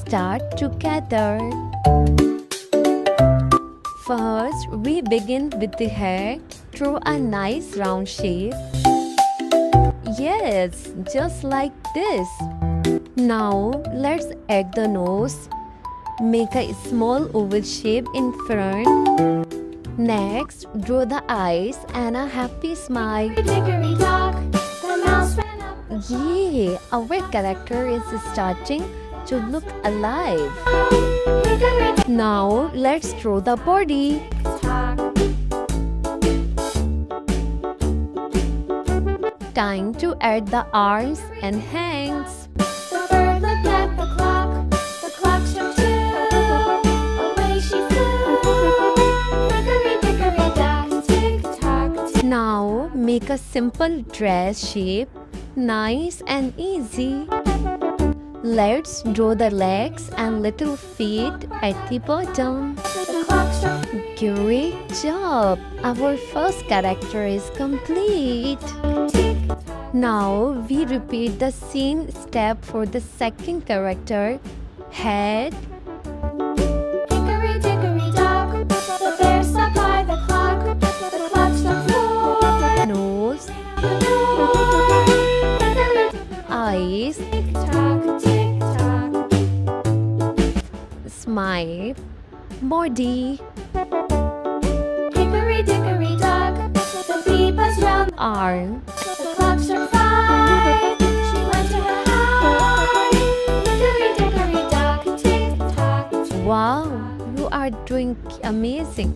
start together. First, we begin with the head. Draw a nice round shape. Yes, just like this. Now, let's add the nose. Make a small oval shape in front. Next, draw the eyes and a happy smile. Dickory dock, the mouse ran up. Yeah, our character is starting to look alive. Hickory Now, let's draw the body. dock. Time to add the arms and hands. The bird looked at the clock struck 2. Away she flew. Hickory dickory dock, tick tock, tick. Now, make a simple dress shape. Nice and easy. Let's draw the legs and little feet at the bottom. The clock struck Great job! Our first character is complete. tick. Now we repeat the same step for the second character. Head, Hickory dickory dock, the bear sat by the clock struck 4. nose, Hickory eyes, tick tock, tick tock. smile, body, Hickory dickory dock, the bee buzzed round arm, the clock struck 5. She went to her hive. Hickory dickory dock, tick tock, tick. Wow, you are doing amazing.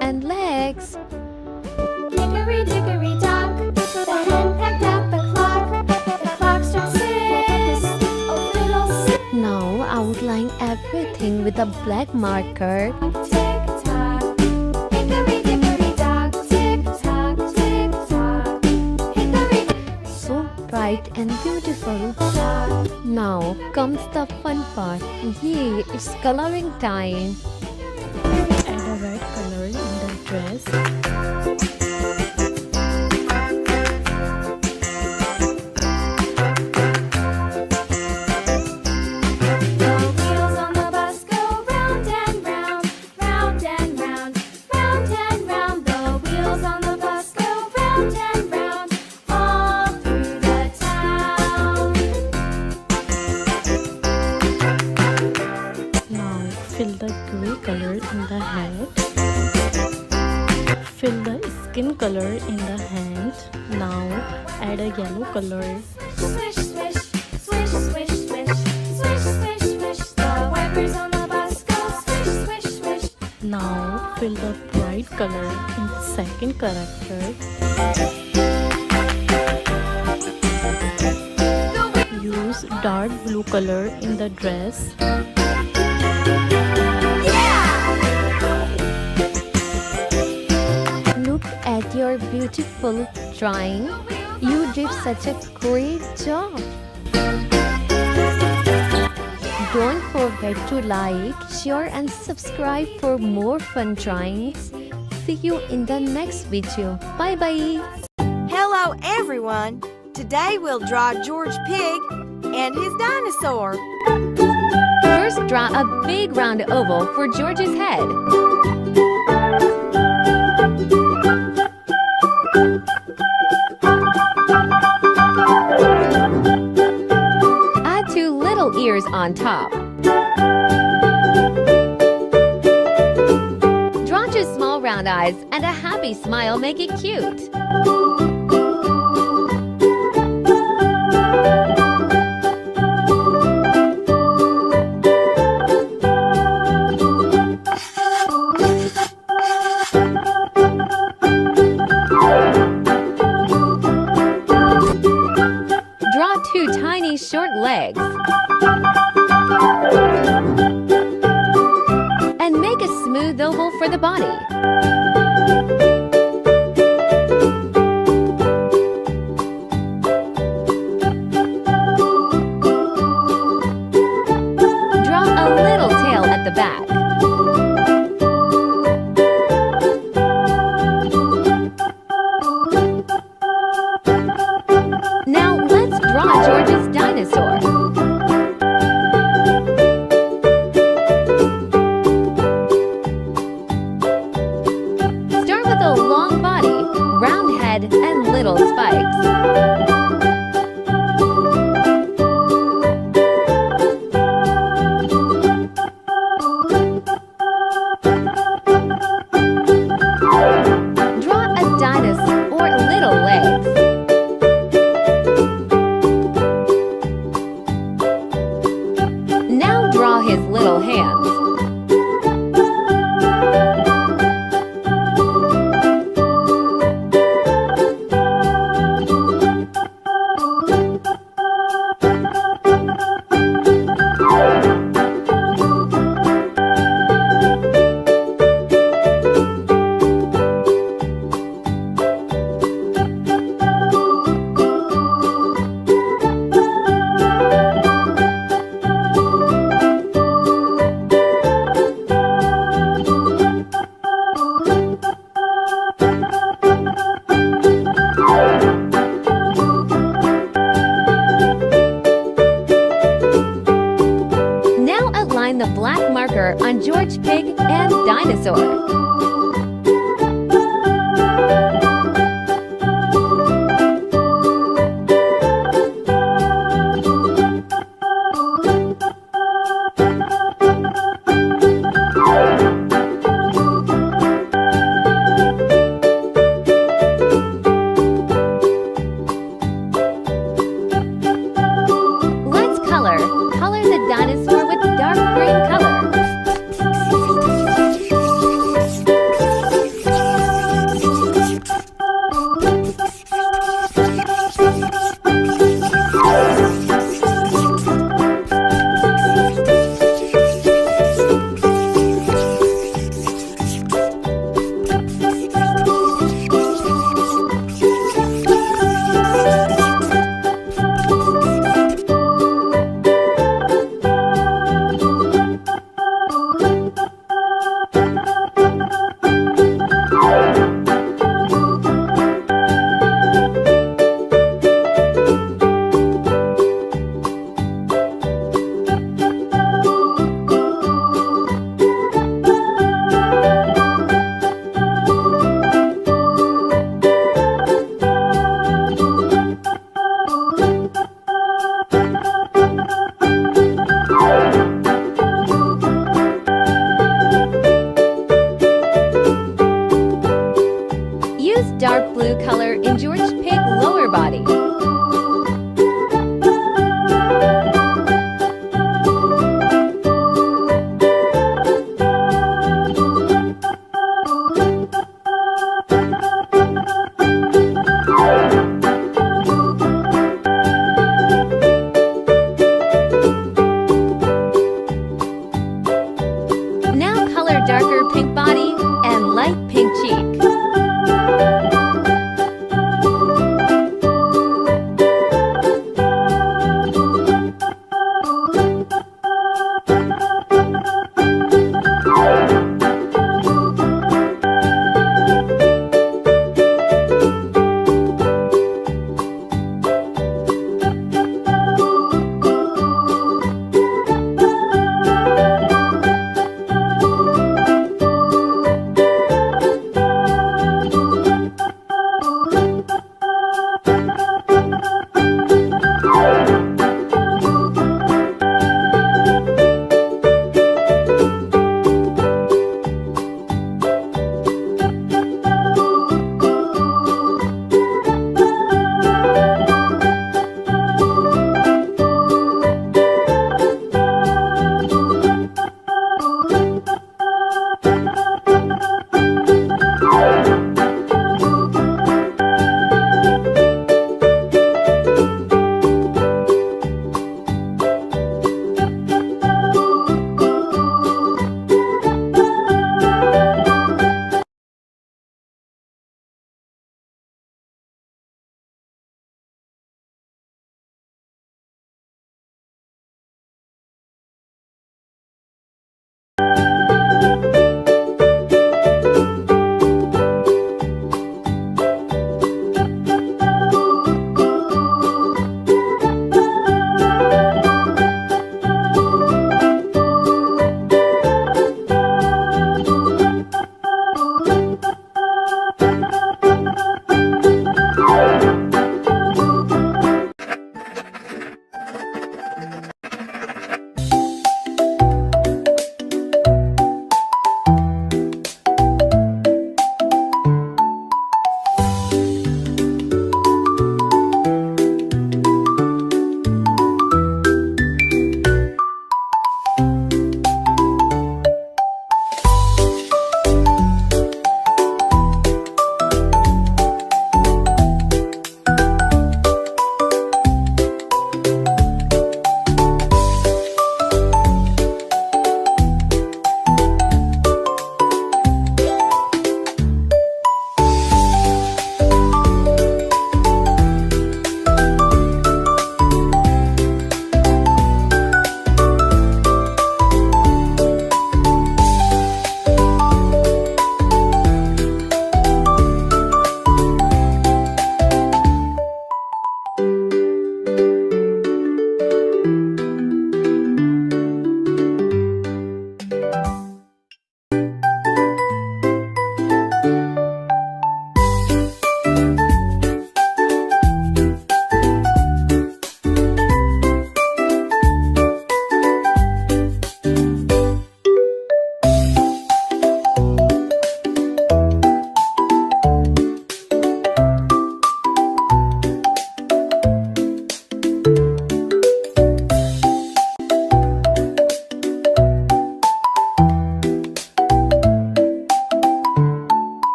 And legs. Hickory dickory dock, the hen pecked at the clock struck 6. Oh little sis, Now outline everything with a black marker. tick tock. Hickory dickory dock, tick tock, tick tock. Hickory So bright and beautiful. tock. Now comes the fun part. Yay, it's coloring time. Add a red color in the dress. The wheels on the bus go round and round, round and round, round and round. The wheels on the bus go round and round, all through the town. Now fill the gray color in the head. Fill the skin color in the hand. Now add a yellow color. Swish, swish, swish, swish, swish, swish, swish, swish. The wipers on the bus go swish, swish, swish. Now fill the bright color in the second character. Use dark blue color in the dress. Look at your beautiful drawing. You did such a great job. Don't forget to like, share and subscribe for more fun drawings. See you in the next video. Bye bye. Hello everyone! Today we'll draw George Pig and his dinosaur. First, draw a big round oval for George's head. Add 2 little ears on top. Draw 2 small round eyes and a happy smile, make it cute. Draw 2 tiny short legs. And make a smooth oval for the body. Draw a little tail at the back. Now let's draw George's dinosaur. marker on George Pig and Dinosaur.